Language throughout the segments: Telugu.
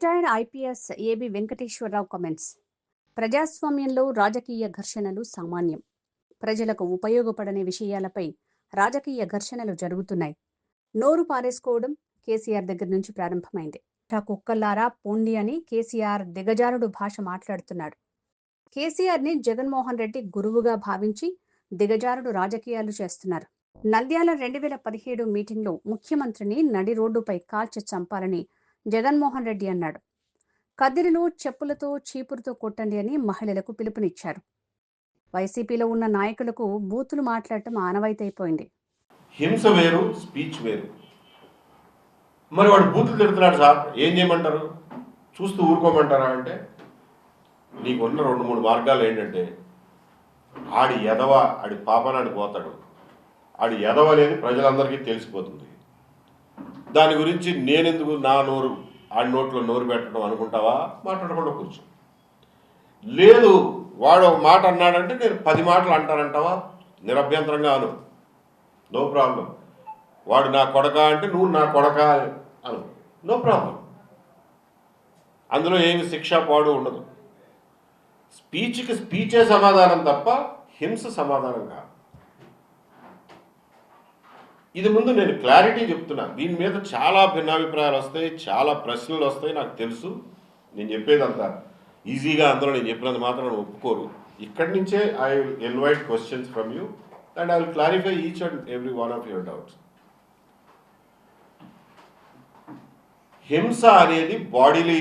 Retired IPS AB Venkateswara Rao comments. ప్రజాస్వామ్యంలో రాజకీయ ఘర్షణలు సామాన్యం. ప్రజలకు ఉపయోగపడని విషయాలపై రాజకీయ ఘర్షణలు జరుగుతున్నాయి. నోరు పారేసుకోవడం కేసీఆర్ దగ్గర నుంచి ప్రారంభమైంది. కుక్కల్లారా పోండి అని కేసీఆర్ దిగజారుడు భాష మాట్లాడుతున్నాడు. కేసీఆర్ని జగన్మోహన్ రెడ్డి గురువుగా భావించి దిగజారుడు రాజకీయాలు చేస్తున్నారు. నంద్యాల 2017 మీటింగ్లో ముఖ్యమంత్రిని నడి రోడ్డుపై కాల్చి చంపాలని జగన్మోహన్ రెడ్డి అన్నాడు. కదిరిలో చెప్పులతో చీపురుతో కొట్టండి అని మహిళలకు పిలుపునిచ్చారు. వైసీపీలో ఉన్న నాయకులకు బూతులు మాట్లాడటం ఆనవాయితీ అయిపోయింది. హింస వేరు, స్పీచ్ వేరు. మరి వాడు బూతులు తిడుతున్నాడు సార్, ఏం చేయమంటారు? చూస్తూ ఊరుకోమంటారా? అంటే నీకున్న 2-3 మార్గాలు ఏంటంటే, ఆడి ఎదవ, ఆడి పాపనాడి పోతాడు, ఆడి ఎదవ అనేది ప్రజలందరికీ తెలిసిపోతుంది. దాని గురించి నేనెందుకు నా నోరు ఆడి నోట్లో నోరు పెట్టడం అనుకుంటావా? మాట్లాడకుండా కూర్చో. లేదు వాడు ఒక మాట అన్నాడంటే నేను 10 మాటలు అంటానంటావా? నిరభ్యంతరంగా అను, నో ప్రాబ్లం. వాడు నా కొడక అంటే నువ్వు నా కొడక అను, నో ప్రాబ్లం. అందులో ఏమి శిక్ష పాడు ఉండదు. స్పీచ్కి స్పీచే సమాధానం తప్ప హింస సమాధానం కాదు. ఇది ముందు నేను క్లారిటీ చెప్తున్నా. దీని మీద చాలా భిన్నాభిప్రాయాలు వస్తాయి, చాలా ప్రశ్నలు వస్తాయి, నాకు తెలుసు. నేను చెప్పేదంతా ఈజీగా అందులో నేను చెప్పినంత మాత్రం ఒప్పుకోరు. ఇక్కడి నుంచే I will invite questions from you and I will clarify each and every one of your doubts. హింస అనేది బాడీలీ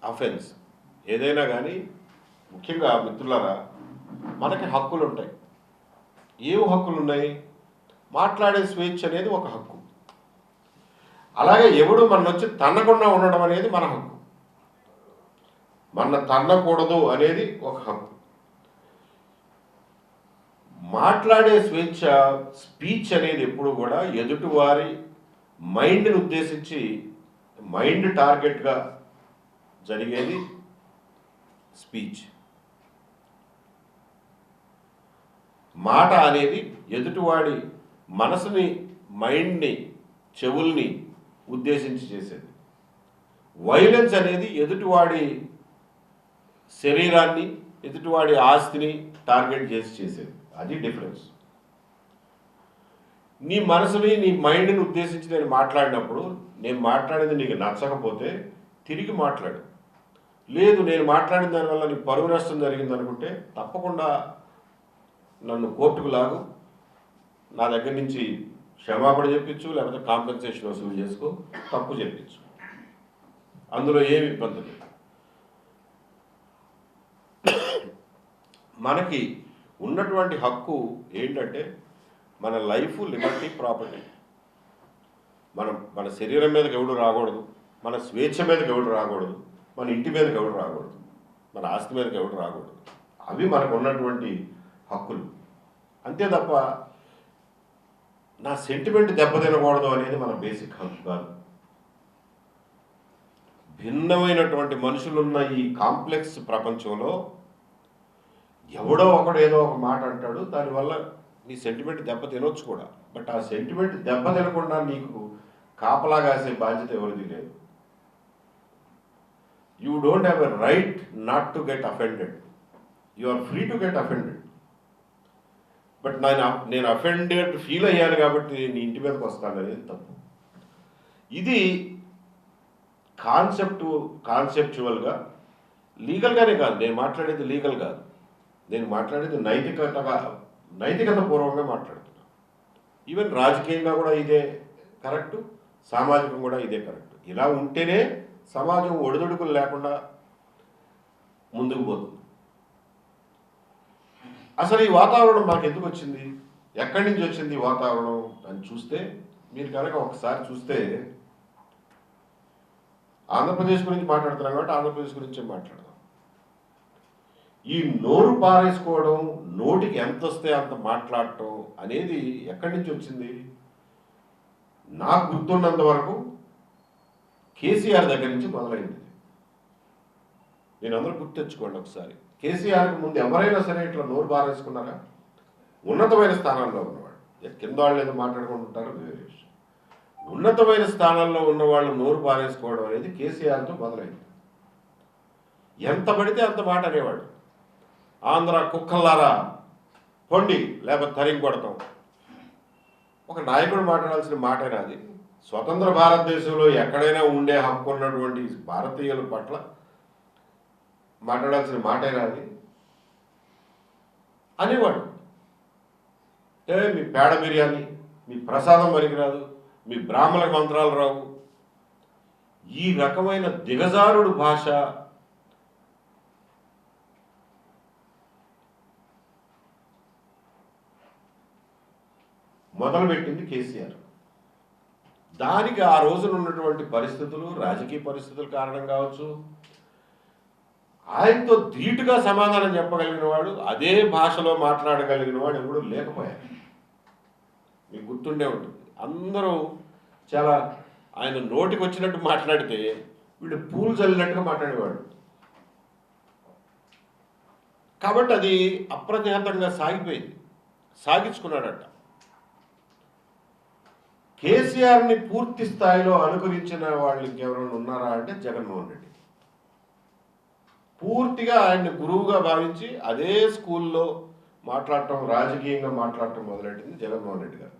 అఫెన్స్. ఏదైనా కానీ ముఖ్యంగా మిత్రులారా, మనకి హక్కులు ఉంటాయి. ఏం హక్కులు ఉన్నాయి? మాట్లాడే స్వేచ్ఛ అనేది ఒక హక్కు. అలాగే ఎవడు మన వచ్చి తన్నకుండా ఉండడం అనేది మన హక్కు. మన తన్నకూడదు అనేది ఒక హక్కు. మాట్లాడే స్వేచ్ఛ, స్పీచ్ అనేది ఎప్పుడు కూడా ఎదుటివారి మైండ్ని ఉద్దేశించి, మైండ్ టార్గెట్గా జరిగేది స్పీచ్. మాట అనేది ఎదుటివాడి మనసుని, మైండ్ని, చెవుల్ని ఉద్దేశించి చేసేది. వైలెన్స్ అనేది ఎదుటివాడి శరీరాన్ని, ఎదుటివాడి ఆస్తిని టార్గెట్ చేసి చేసేది. అది డిఫరెన్స్. నీ మనసుని, నీ మైండ్ని ఉద్దేశించి నేను మాట్లాడినప్పుడు, నేను మాట్లాడేది నీకు నచ్చకపోతే తిరిగి మాట్లాడు. లేదు నేను మాట్లాడిన దానివల్ల నీకు పరువు నష్టం జరిగింది అనుకుంటే తప్పకుండా నన్ను కోర్టుకు లాగు, నా దగ్గర నుంచి క్షమాపణ చెప్పించు, లేకపోతే కాంపెన్సేషన్ వసూలు చేసుకో, తప్పు చెప్పించు. అందులో ఏమి ఇబ్బంది లేదు. మనకి ఉన్నటువంటి హక్కు ఏంటంటే మన లైఫ్, లిబర్టీ, ప్రాపర్టీ. మన శరీరం మీదకి ఎవడు రాకూడదు, మన స్వేచ్ఛ మీదకి ఎవడు రాకూడదు, మన ఇంటి మీదకి ఎవడు రాకూడదు, మన ఆస్తి మీదకి ఎవడు రాకూడదు. అవి మనకు ఉన్నటువంటి హక్కులు. అంతే తప్ప నా సెంటిమెంట్ దెబ్బతినకూడదు అనేది మన బేసిక్ హక్కు కాదు. భిన్నమైనటువంటి మనుషులున్న ఈ కాంప్లెక్స్ ప్రపంచంలో ఎవడో ఒకడు ఏదో ఒక మాట అంటాడు, దానివల్ల నీ సెంటిమెంట్ దెబ్బ తినొచ్చు కూడా. బట్ ఆ సెంటిమెంట్ దెబ్బ తినకుండా నీకు కాపలా కాసే బాధ్యత ఎవరిది లేదు. You don't have a right not to get offended. You are free to get offended. But నేను అఫెండెడ్ ఫీల్ అయ్యాను కాబట్టి నీ ఇంటి మీదకి వస్తాను అనేది తప్పు. ఇది కాన్సెప్చువల్గా, లీగల్గానే కాదు. నేను మాట్లాడేది లీగల్ కాదు, నేను మాట్లాడేది నైతికత పూర్వకంగా మాట్లాడుతున్నాను. ఈవెన్ రాజకీయంగా కూడా ఇదే కరెక్టు, సామాజికంగా కూడా ఇదే కరెక్ట్. ఇలా ఉంటేనే సమాజం ఒడిదుడుకులు లేకుండా ముందుకు పోతుంది. అసలు ఈ వాతావరణం మాకు ఎందుకు వచ్చింది, ఎక్కడి నుంచి వచ్చింది ఈ వాతావరణం అని చూస్తే, మీరు కనుక ఒకసారి చూస్తే, ఆంధ్రప్రదేశ్ గురించి మాట్లాడుతున్నాం కాబట్టి ఆంధ్రప్రదేశ్ గురించే మాట్లాడదాం. ఈ నోరు పారేసుకోవడం, నోటికి ఎంత వస్తే అంత మాట్లాడటం అనేది ఎక్కడి నుంచి వచ్చింది? నాకు గుర్తున్నంత వరకు కేసీఆర్ దగ్గర నుంచి మొదలైంది. నేను అందరూ గుర్తు తెచ్చుకోండి ఒకసారి. కేసీఆర్కి ముందు ఎవరైనా సరే ఇట్లా నోరు బారేసుకున్నారా? ఉన్నతమైన స్థానాల్లో ఉన్నవాడు. కింద వాళ్ళు ఏదో మాట్లాడుకుంటుంటారు, వేరే విషయం. ఉన్నతమైన స్థానాల్లో ఉన్న వాళ్ళు నోరు పారేసుకోవడం అనేది కేసీఆర్తో మొదలైంది. ఎంత పడితే అంత మాట అనేవాడు. ఆంధ్ర కుక్కల్లారా పొండి, లేకపోతే తరిం కొడతాం. ఒక నాయకుడు మాట్లాడాల్సిన మాటేనా అది? స్వతంత్ర భారతదేశంలో ఎక్కడైనా ఉండే హక్కు ఉన్నటువంటి భారతీయుల పట్ల మాట్లాడాల్సిన మాటేనా అది అనేవాడు. మీ పేడ బిర్యానీ, మీ ప్రసాదం పనికిరాదు, మీ బ్రాహ్మణ మంత్రాలు రావు, ఈ రకమైన దిగజారుడు భాష మొదలుపెట్టింది కేసీఆర్. దానికి ఆ రోజున ఉన్నటువంటి పరిస్థితులు, రాజకీయ పరిస్థితుల కారణం కావచ్చు, ఆయనతో ధీటుగా సమాధానం చెప్పగలిగిన వాడు, అదే భాషలో మాట్లాడగలిగిన వాడు ఎవడు లేకపోయారు. మీకు గుర్తుండే ఉంటుంది. అందరూ చాలా ఆయన నోటికి వచ్చినట్టు మాట్లాడితే వీడు పూలు చల్లినట్టుగా మాట్లాడేవాడు. కాబట్టి అది అప్రతిహతంగా సాగిపోయింది, సాగించుకున్నాడట. కేసీఆర్ని పూర్తి స్థాయిలో అనుకరించిన వాళ్ళు ఇంకెవరైనా ఉన్నారా అంటే జగన్మోహన్ రెడ్డి. పూర్తిగా ఆయన్ని గురువుగా భావించి అదే స్కూల్లో మాట్లాడటం, రాజకీయంగా మాట్లాడటం మొదలెట్టింది జగన్మోహన్ రెడ్డి గారు.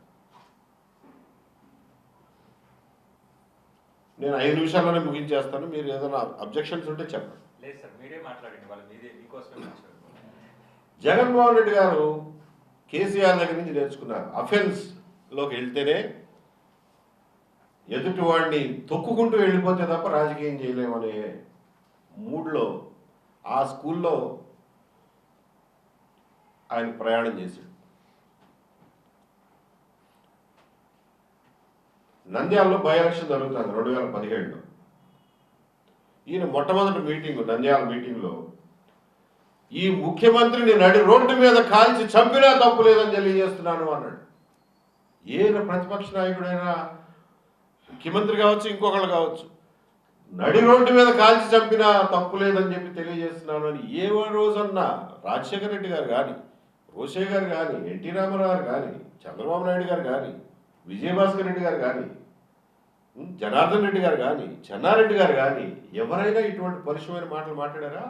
నేను 5 నిమిషాల్లోనే ముగించేస్తాను. మీరు ఏదైనా అబ్జెక్షన్స్ ఉంటే చెప్పండి. లేదు సార్, మీరే మాట్లాడండి, వాళ్ళు మీకోసమే. జగన్మోహన్ రెడ్డి గారు కేసీఆర్ దగ్గర నుంచి నేర్చుకున్నారు. అఫెన్స్లోకి వెళ్తేనే ఎదుటి వాడిని తొక్కుకుంటూ వెళ్ళిపోతే తప్ప రాజకీయం చేయలేమనే మూడ్లో ఆ స్కూల్లో ఆయన ప్రయాణం చేశాడు. నంద్యాలలో బై ఎలక్షన్ జరుగుతుంది 2017లో. ఈయన మొట్టమొదటి మీటింగ్, నంద్యాల మీటింగ్లో, ఈ ముఖ్యమంత్రిని నడి రోడ్డు మీద కాల్చి చంపినా తప్పు లేదని తెలియజేస్తున్నాను అన్నాడు. ఏ ప్రతిపక్ష నాయకుడైనా, ముఖ్యమంత్రి కావచ్చు, ఇంకొకళ్ళు కావచ్చు, నడి రోడ్డు మీద కాల్చి చంపినా తప్పు లేదని చెప్పి తెలియజేస్తున్నాను అని ఏ రోజన్నా రాజశేఖర రెడ్డి గారు కానీ, రోషయ్య గారు కానీ, ఎన్టీ రామారావు గారు కానీ, చంద్రబాబు నాయుడు గారు కానీ, విజయభాస్కర్ రెడ్డి గారు కానీ, జనార్దన్ రెడ్డి గారు కానీ, చెన్నారెడ్డి గారు కానీ ఎవరైనా ఇటువంటి పరుషమైన మాటలు మాట్లాడారా?